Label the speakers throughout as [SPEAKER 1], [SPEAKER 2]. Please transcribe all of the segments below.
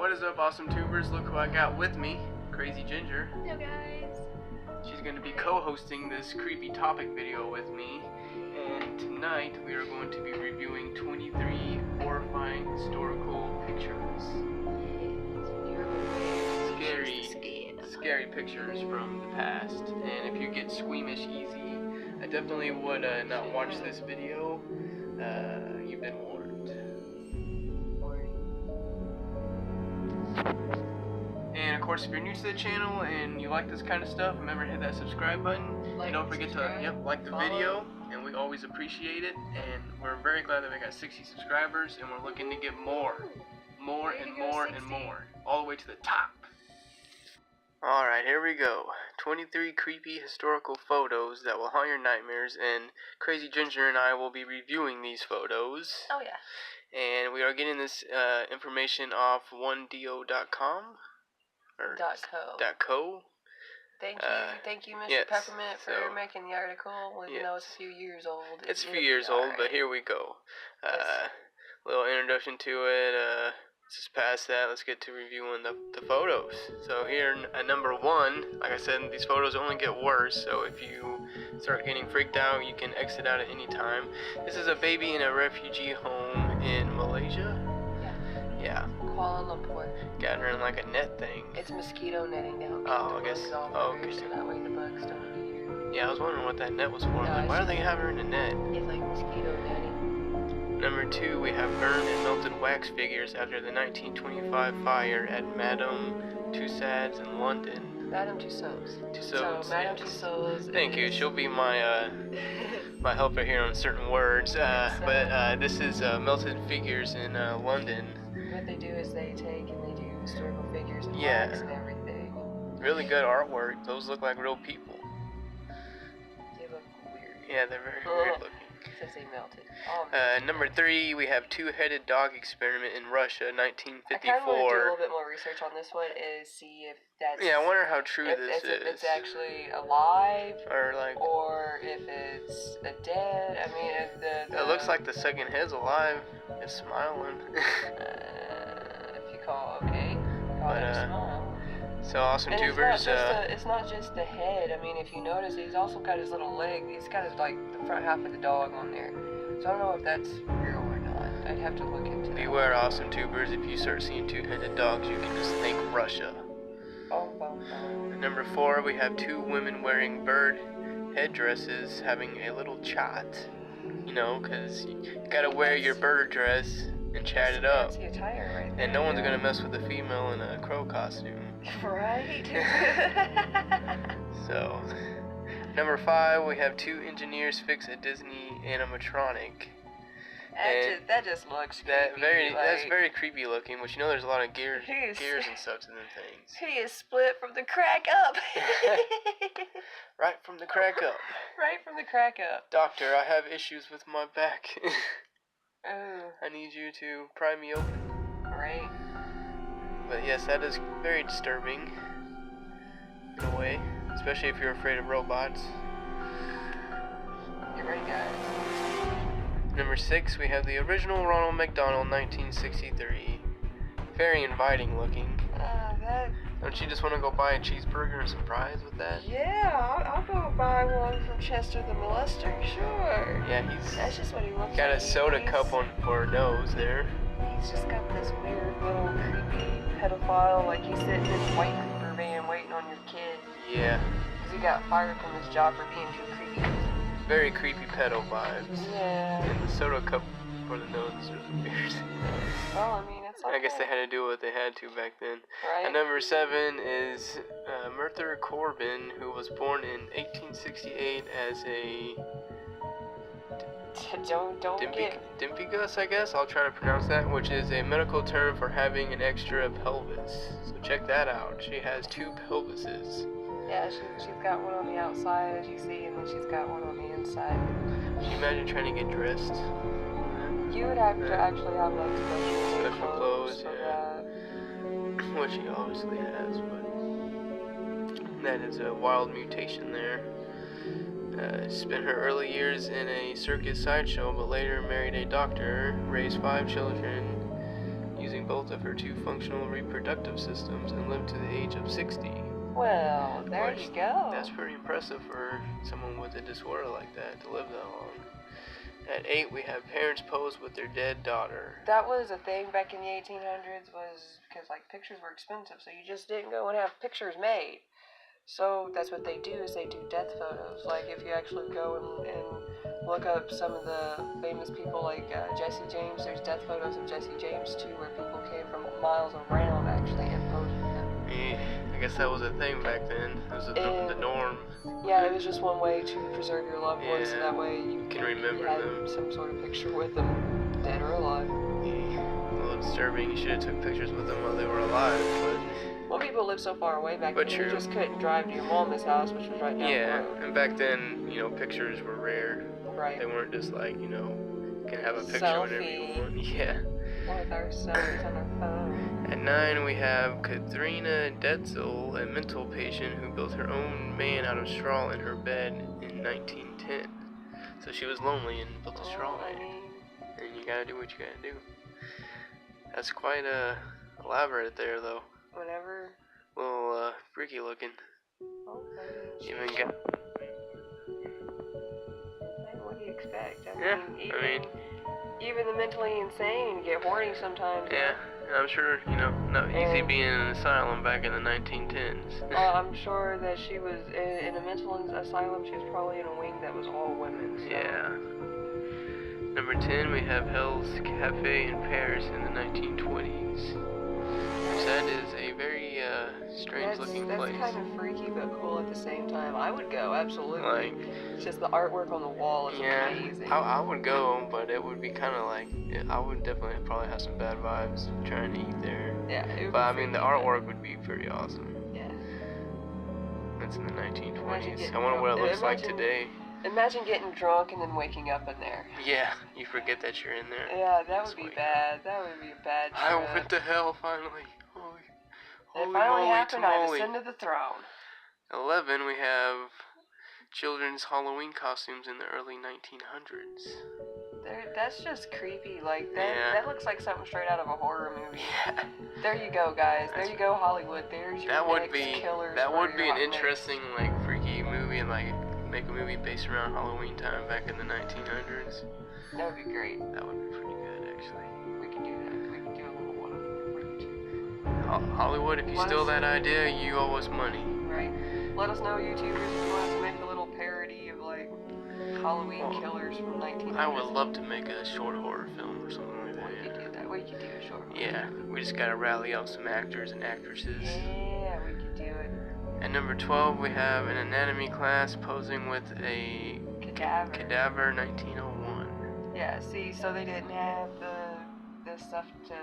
[SPEAKER 1] What is up, awesome tubers? Look who I got with me, Crazy Ginger.
[SPEAKER 2] Hello guys.
[SPEAKER 1] She's going to be co-hosting this creepy topic video with me, and tonight we are going to be reviewing 23 horrifying historical pictures. Scary pictures from the past, and if you get squeamish easy, I definitely would not watch this video. You've been warned. And of course, if you're new to the channel and you like this kind of stuff, remember to hit that subscribe button. And don't forget to like the video, and we always appreciate it. And we're very glad that we got 60 subscribers, and we're looking to get more and more, all the way to the top. Alright, here we go. 23 creepy historical photos that will haunt your nightmares, and Crazy Ginger and I will be reviewing these photos.
[SPEAKER 2] Oh yeah.
[SPEAKER 1] And we are getting this information off oneo.com or
[SPEAKER 2] .co. Thank you, Mr.
[SPEAKER 1] Yes,
[SPEAKER 2] Peppermint, for making the article. Even though it's a few years old.
[SPEAKER 1] It's a few years old, but here we go. Little introduction to it. Let's just pass that. Let's get to reviewing the photos. So here at number 1, like I said, these photos only get worse. So if you start getting freaked out, you can exit out at any time. This is a baby in a refugee home in Malaysia. Yeah.
[SPEAKER 2] Kuala Lumpur.
[SPEAKER 1] Gathering like a net thing.
[SPEAKER 2] It's mosquito netting down.
[SPEAKER 1] Oh, I guess.
[SPEAKER 2] Okay. So that way the bugs don't get here.
[SPEAKER 1] Yeah, I was wondering what that net was for. Like, why do they have her in a net?
[SPEAKER 2] It's like mosquito netting.
[SPEAKER 1] Number 2, we have burned and melted wax figures after the 1925 fire at Madame Tussauds in London.
[SPEAKER 2] Madame Tussauds.
[SPEAKER 1] So
[SPEAKER 2] Madame Tussauds.
[SPEAKER 1] Thank you. She'll be my my helper here on certain words. But this is melted figures in London.
[SPEAKER 2] What they do is they take and they do historical figures and wax and everything.
[SPEAKER 1] Really good artwork. Those look like real people.
[SPEAKER 2] They look weird.
[SPEAKER 1] Yeah, they're very weird looking.
[SPEAKER 2] Since they melted.
[SPEAKER 1] Number 3, we have two-headed dog experiment in Russia, 1954.
[SPEAKER 2] I kind of want to do a little bit more research on this one and see if that's...
[SPEAKER 1] Yeah, I wonder how true this is.
[SPEAKER 2] If it's actually alive,
[SPEAKER 1] or
[SPEAKER 2] if it's dead. I mean,
[SPEAKER 1] it looks like the second head's alive. It's smiling.
[SPEAKER 2] If you call it a smile.
[SPEAKER 1] So awesome
[SPEAKER 2] and
[SPEAKER 1] tubers.
[SPEAKER 2] It's not just the head. I mean, if you notice, he's also got his little leg. He's got his like the front half of the dog on there. So I don't know if that's real or not. I'd have to look into that.
[SPEAKER 1] Beware, awesome tubers. If you start seeing two-headed dogs, you can just think Russia. Number 4, we have 2 women wearing bird headdresses having a little chat. You know, because you gotta wear your bird dress and chat it up.
[SPEAKER 2] Fancy attire right there.
[SPEAKER 1] And no one's gonna mess with a female in a crow costume.
[SPEAKER 2] Right?
[SPEAKER 1] So, number 5, we have 2 engineers fix a Disney animatronic.
[SPEAKER 2] That just looks creepy.
[SPEAKER 1] That's very creepy looking, which you know there's a lot of gears and stuff to them things.
[SPEAKER 2] He is split from the crack up.
[SPEAKER 1] Right from the crack up.
[SPEAKER 2] Right from the crack up.
[SPEAKER 1] Doctor, I have issues with my back.
[SPEAKER 2] Oh.
[SPEAKER 1] I need you to pry me open.
[SPEAKER 2] Right.
[SPEAKER 1] But yes, that is very disturbing, in a way, especially if you're afraid of robots.
[SPEAKER 2] Get ready, guys.
[SPEAKER 1] Number 6, we have the original Ronald McDonald 1963. Very inviting looking. Don't you just want to go buy a cheeseburger and some fries with that?
[SPEAKER 2] Yeah, I'll go buy one from Chester the Molester, sure.
[SPEAKER 1] Yeah,
[SPEAKER 2] that's just what he looks like.
[SPEAKER 1] Got a soda cup for a nose there.
[SPEAKER 2] He's just got this weird little creepy pedophile, like he's sitting in his white creeper van waiting on your kid.
[SPEAKER 1] Yeah.
[SPEAKER 2] Because he got fired from his job for being too creepy.
[SPEAKER 1] Very creepy pedo vibes.
[SPEAKER 2] Yeah.
[SPEAKER 1] And the soda cup for the nose is weird.
[SPEAKER 2] Well, I mean, it's like
[SPEAKER 1] I guess they had to do what they had to back then.
[SPEAKER 2] Right.
[SPEAKER 1] And number 7 is Merthyr Corbin, who was born in 1868 as a Dimpigus, I guess. I'll try to pronounce that, which is a medical term for having an extra pelvis. So check that out. She has 2 pelvises.
[SPEAKER 2] Yeah, she's got one on the outside, as you see, and then she's got one on the inside.
[SPEAKER 1] Can you imagine trying to get dressed?
[SPEAKER 2] You would have to actually have like
[SPEAKER 1] special clothes, yeah. Which he obviously has, but that is a wild mutation there. Spent her early years in a circus sideshow, but later married a doctor, raised 5 children using maintained both of her 2 functional reproductive systems and lived to the age of 60.
[SPEAKER 2] Well, there
[SPEAKER 1] Which,
[SPEAKER 2] you go.
[SPEAKER 1] That's pretty impressive for someone with a disorder like that to live that long. At 8, we have parents pose with their dead daughter.
[SPEAKER 2] That was a thing back in the 1800s, was because like pictures were expensive, so you just didn't go and have pictures made. So that's what they do, is they do death photos. Like if you actually go and look up some of the famous people like Jesse James, there's death photos of Jesse James too, where people came from miles around actually and posed with him.
[SPEAKER 1] Yeah, I guess that was a thing back then. It was the norm.
[SPEAKER 2] Yeah, it was just one way to preserve your loved ones, so that way you
[SPEAKER 1] can remember
[SPEAKER 2] had
[SPEAKER 1] them.
[SPEAKER 2] some sort of picture with them, dead or alive.
[SPEAKER 1] Yeah, a little disturbing. You should have took pictures with them while they were alive, but...
[SPEAKER 2] Well, people lived so far away back then, you just couldn't drive to your mama's house, which was right down the road.
[SPEAKER 1] And back then, you know, pictures were rare.
[SPEAKER 2] Right.
[SPEAKER 1] They weren't just like, you know, you can have a picture
[SPEAKER 2] Selfie.
[SPEAKER 1] whenever you want. Yeah.
[SPEAKER 2] With our selfies on our phone.
[SPEAKER 1] At 9, we have Katharina Detzel, a mental patient who built her own man out of straw in her bed in 1910. So she was lonely and built a straw man. And you gotta do what you gotta do. That's quite elaborate there, though.
[SPEAKER 2] Whatever.
[SPEAKER 1] A little freaky looking. Even got.
[SPEAKER 2] What do you expect?
[SPEAKER 1] I mean,
[SPEAKER 2] even the mentally insane get horny sometimes.
[SPEAKER 1] Yeah, and I'm sure, you know, not easy being in an asylum back in the 1910s.
[SPEAKER 2] I'm sure that she was in a mental asylum. She was probably in a wing that was all women. So.
[SPEAKER 1] Yeah. Number 10, we have Hell's Cafe in Paris in the 1920s. That is a very strange looking place.
[SPEAKER 2] That's kind of freaky but cool at the same time. I would go, absolutely.
[SPEAKER 1] Like,
[SPEAKER 2] it's just the artwork on the wall is amazing.
[SPEAKER 1] I would go, but it would be kind of like, I would definitely probably have some bad vibes trying to eat there.
[SPEAKER 2] Yeah.
[SPEAKER 1] But I mean, the artwork would be pretty awesome.
[SPEAKER 2] Yeah.
[SPEAKER 1] That's in the 1920s. I wonder what it looks like today.
[SPEAKER 2] Imagine getting drunk and then waking up in there.
[SPEAKER 1] Yeah, you forget that you're in there.
[SPEAKER 2] Yeah, that would be bad. That would be a bad trip.
[SPEAKER 1] I went to hell finally.
[SPEAKER 2] It finally happened. I ascended the throne.
[SPEAKER 1] 11, we have children's Halloween costumes in the early 1900s.
[SPEAKER 2] That's just creepy. Like that looks like something straight out of a horror movie.
[SPEAKER 1] Yeah.
[SPEAKER 2] There you go, guys. There you go, Hollywood. There's your killers.
[SPEAKER 1] That would be an interesting, like, freaky movie, and like make a movie based around Halloween time back in the 1900s.
[SPEAKER 2] That would be great.
[SPEAKER 1] That would be pretty good, actually.
[SPEAKER 2] We can do that. We can do a little one.
[SPEAKER 1] Hollywood, if you steal that idea, you owe us money.
[SPEAKER 2] Right. Let us know, YouTubers, if you want us to make a little parody of, like, Halloween killers from 1900s.
[SPEAKER 1] I would love to make a short horror film or something like that.
[SPEAKER 2] We could do that. We could do a short horror.
[SPEAKER 1] Yeah, we just gotta rally up some actors and actresses.
[SPEAKER 2] Yeah, we could do it.
[SPEAKER 1] At number 12, we have an anatomy class posing with a cadaver 1901.
[SPEAKER 2] Yeah, see, so they didn't have the stuff to...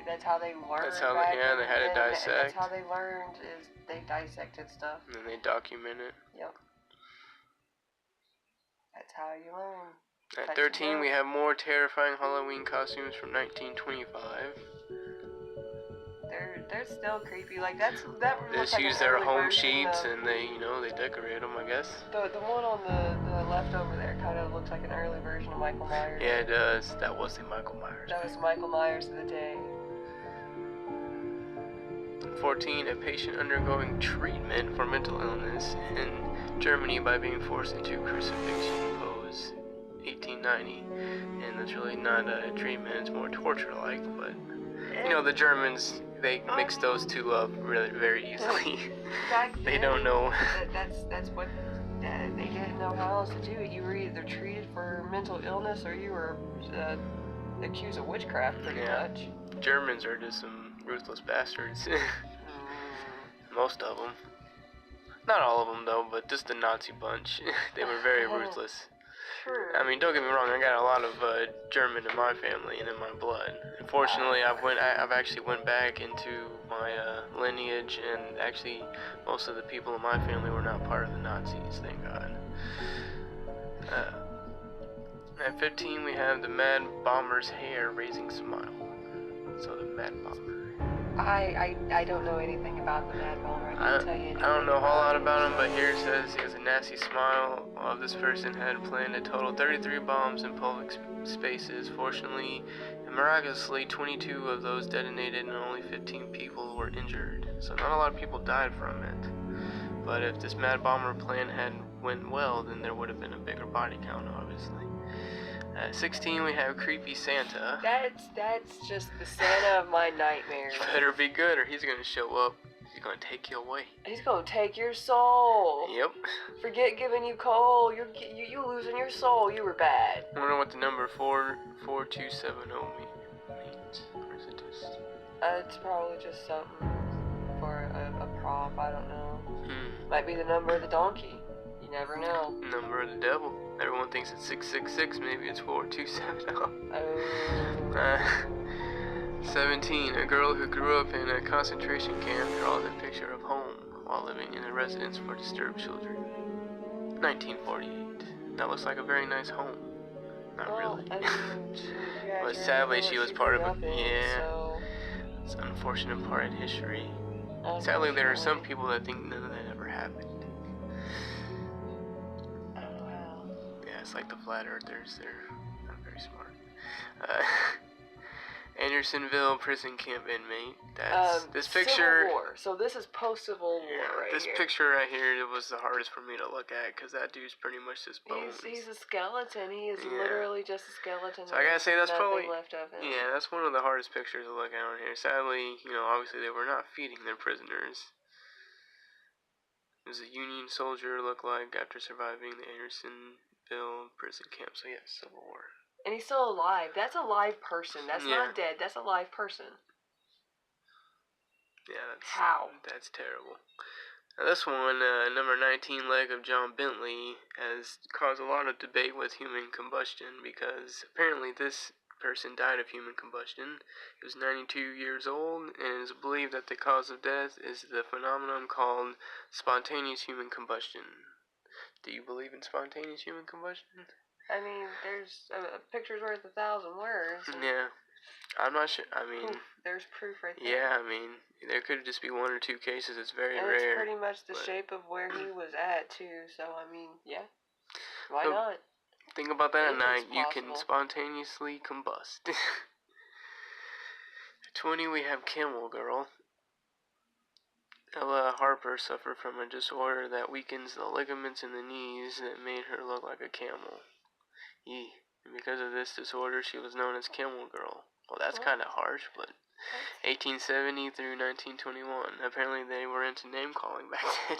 [SPEAKER 2] That's how they learned.
[SPEAKER 1] That's how they had to dissect.
[SPEAKER 2] That's how they learned, is they dissected stuff.
[SPEAKER 1] And then they document it.
[SPEAKER 2] Yep. That's how you learn.
[SPEAKER 1] At 13, we have more terrifying Halloween costumes from 1925.
[SPEAKER 2] They're still creepy. Like that.
[SPEAKER 1] They just use their home sheets and they decorate them, I guess.
[SPEAKER 2] The one on the left over there kind of looks like an early version of Michael Myers.
[SPEAKER 1] Yeah, it does. That was the Michael Myers.
[SPEAKER 2] That was Michael Myers of the day.
[SPEAKER 1] 14, a patient undergoing treatment for mental illness in Germany by being forced into crucifixion pose, 1890. And that's really not a treatment, it's more torture-like, but, you know, the Germans, they mix those two up really very easily. They don't know.
[SPEAKER 2] That's what, they didn't know how else to do it. You were either treated for mental illness or you were accused of witchcraft, pretty much.
[SPEAKER 1] Germans are just some ruthless bastards. Most of them. Not all of them, though, but just the Nazi bunch. They were very ruthless.
[SPEAKER 2] True.
[SPEAKER 1] I mean, don't get me wrong, I got a lot of German in my family and in my blood. Unfortunately, I've actually went back into my lineage, and actually most of the people in my family were not part of the Nazis, thank God. At 15, we have the Mad Bomber's hair-raising smile. So the Mad Bomber.
[SPEAKER 2] I don't know anything about the Mad Bomber. I can't tell you anything.
[SPEAKER 1] I don't know a whole lot about him, but here it says he has a nasty smile. This person had planned a total 33 bombs in public spaces. Fortunately, And miraculously, 22 of those detonated and only 15 people were injured. So not a lot of people died from it. But if this Mad Bomber plan had went well, then there would have been a bigger body count, obviously. At 16, we have Creepy Santa.
[SPEAKER 2] That's just the Santa of my nightmares.
[SPEAKER 1] You better be good or he's gonna show up. He's gonna take you away.
[SPEAKER 2] He's gonna take your soul.
[SPEAKER 1] Yep.
[SPEAKER 2] Forget giving you coal. You losing your soul. You were bad.
[SPEAKER 1] I wonder what the number 44270 means. Or is it just...
[SPEAKER 2] It's probably just something for a prop. I don't know.
[SPEAKER 1] Hmm.
[SPEAKER 2] Might be the number of the donkey. You never know.
[SPEAKER 1] Number of the devil. Everyone thinks it's 666. Maybe it's 4270. 17. A girl who grew up in a concentration camp draws a picture of home while living in a residence for disturbed children. 1948. That looks like a very nice home. Not really.
[SPEAKER 2] I mean,
[SPEAKER 1] But sadly, she was part of
[SPEAKER 2] it.
[SPEAKER 1] Yeah.
[SPEAKER 2] So,
[SPEAKER 1] It's an unfortunate part in history. Sadly, there are some people that think none of that ever happened.
[SPEAKER 2] I don't know how.
[SPEAKER 1] Yeah, it's like the flat earthers. They're not very smart. Andersonville prison camp inmate. That's this picture.
[SPEAKER 2] Civil War. So this is post-Civil War right
[SPEAKER 1] this
[SPEAKER 2] here.
[SPEAKER 1] picture right here, it was the hardest for me to look at because that dude's pretty much just bones.
[SPEAKER 2] He's a skeleton. He is
[SPEAKER 1] Yeah.
[SPEAKER 2] literally just a skeleton.
[SPEAKER 1] So I gotta say that's
[SPEAKER 2] nothing
[SPEAKER 1] probably
[SPEAKER 2] left of him.
[SPEAKER 1] yeah, that's one of the hardest pictures to look at on here. Sadly, obviously they were not feeding their prisoners. Does a Union soldier look like after surviving the Andersonville prison camp? So yes, Civil War.
[SPEAKER 2] And he's still alive. That's a live person. That's not dead. That's a live person.
[SPEAKER 1] Yeah,
[SPEAKER 2] How?
[SPEAKER 1] That's terrible. Now this one, number 19, leg of John Bentley, has caused a lot of debate with human combustion because apparently this person died of human combustion. He was 92 years old, and it is believed that the cause of death is the phenomenon called spontaneous human combustion. Do you believe in spontaneous human combustion?
[SPEAKER 2] I mean, there's a picture's worth 1,000 words.
[SPEAKER 1] Yeah. I'm not sure. I mean,
[SPEAKER 2] there's proof right there.
[SPEAKER 1] yeah, I mean, there could just be one or two cases. It's very
[SPEAKER 2] and
[SPEAKER 1] rare.
[SPEAKER 2] It's pretty much the shape of where he was at, too. So, I mean, yeah. Why not?
[SPEAKER 1] Think about that at night.
[SPEAKER 2] Possible.
[SPEAKER 1] You can spontaneously combust. At 20, we have Camel Girl. Ella Harper suffered from a disorder that weakens the ligaments in the knees that made her look like a camel. And because of this disorder, she was known as Camel Girl. Well, that's kind of harsh, but 1870 through 1921. Apparently, they were into name calling back then.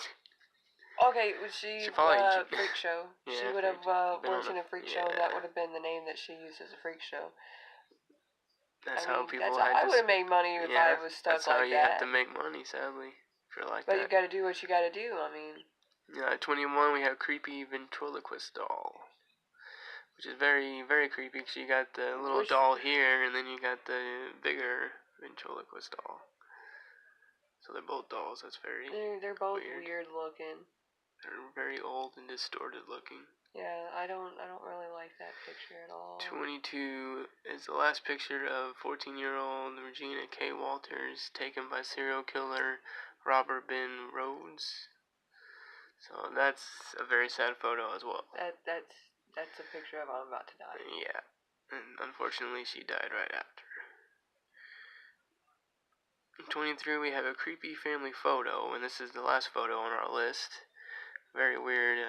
[SPEAKER 2] Okay, she
[SPEAKER 1] probably
[SPEAKER 2] freak show.
[SPEAKER 1] Yeah,
[SPEAKER 2] she would have worked in a freak show, and
[SPEAKER 1] yeah.
[SPEAKER 2] that would have been the name that she used as a freak show.
[SPEAKER 1] That's
[SPEAKER 2] I
[SPEAKER 1] how
[SPEAKER 2] mean,
[SPEAKER 1] people
[SPEAKER 2] I would have made money if I was stuck
[SPEAKER 1] that's how
[SPEAKER 2] like
[SPEAKER 1] you
[SPEAKER 2] that.
[SPEAKER 1] have to make money, sadly, if you're like
[SPEAKER 2] But
[SPEAKER 1] that.
[SPEAKER 2] you got to do what you got to do. I mean.
[SPEAKER 1] Yeah, at 21, we have Creepy Ventriloquist Doll, which is very, very creepy because you got the little doll here, and then you got the bigger ventriloquist doll. So they're both dolls. That's very
[SPEAKER 2] They're both weird looking.
[SPEAKER 1] They're very old and distorted looking.
[SPEAKER 2] Yeah, I don't really like that picture at all.
[SPEAKER 1] 22 is the last picture of 14-year-old Regina K. Walters, taken by serial killer Robert Ben Rhodes. So that's a very sad photo as well.
[SPEAKER 2] That's a picture of I'm about to die.
[SPEAKER 1] Yeah, and unfortunately she died right after. In 23, we have a creepy family photo, and this is the last photo on our list. Very weird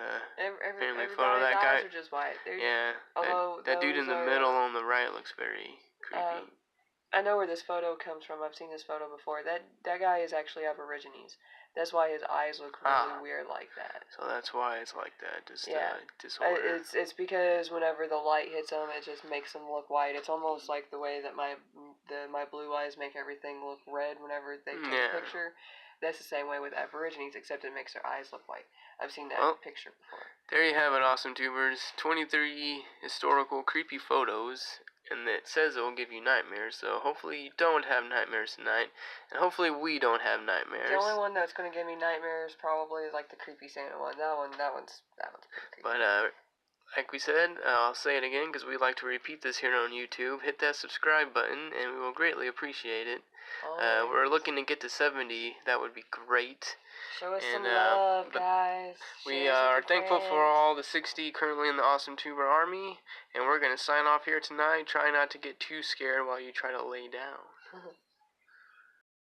[SPEAKER 1] family photo. That guy
[SPEAKER 2] are just white.
[SPEAKER 1] that dude in the middle on the right looks very creepy.
[SPEAKER 2] I know where this photo comes from. I've seen this photo before. That guy is actually Aborigines. That's why his eyes look really weird like that.
[SPEAKER 1] So that's why it's like that. Just
[SPEAKER 2] disorder. It's because whenever the light hits them, it just makes them look white. It's almost like the way that my blue eyes make everything look red whenever they take a picture. That's the same way with Aborigines, except it makes their eyes look white. I've seen that picture before.
[SPEAKER 1] There you have it, awesome tubers. 23 historical creepy photos, and it says it will give you nightmares, so hopefully you don't have nightmares tonight, and hopefully we don't have nightmares.
[SPEAKER 2] The only one that's going to give me nightmares probably is like the creepy Santa one. That one's pretty creepy.
[SPEAKER 1] But like we said, I'll say it again because we like to repeat this here on YouTube. Hit that subscribe button, and we will greatly appreciate it. We're looking to get to 70. That would be great.
[SPEAKER 2] Show us
[SPEAKER 1] And,
[SPEAKER 2] some love, guys.
[SPEAKER 1] We
[SPEAKER 2] Share us
[SPEAKER 1] are
[SPEAKER 2] with your
[SPEAKER 1] thankful for
[SPEAKER 2] friends.
[SPEAKER 1] all the 60 currently in the Awesome Tuber Army, and we're going to sign off here tonight. Try not to get too scared while you try to lay down.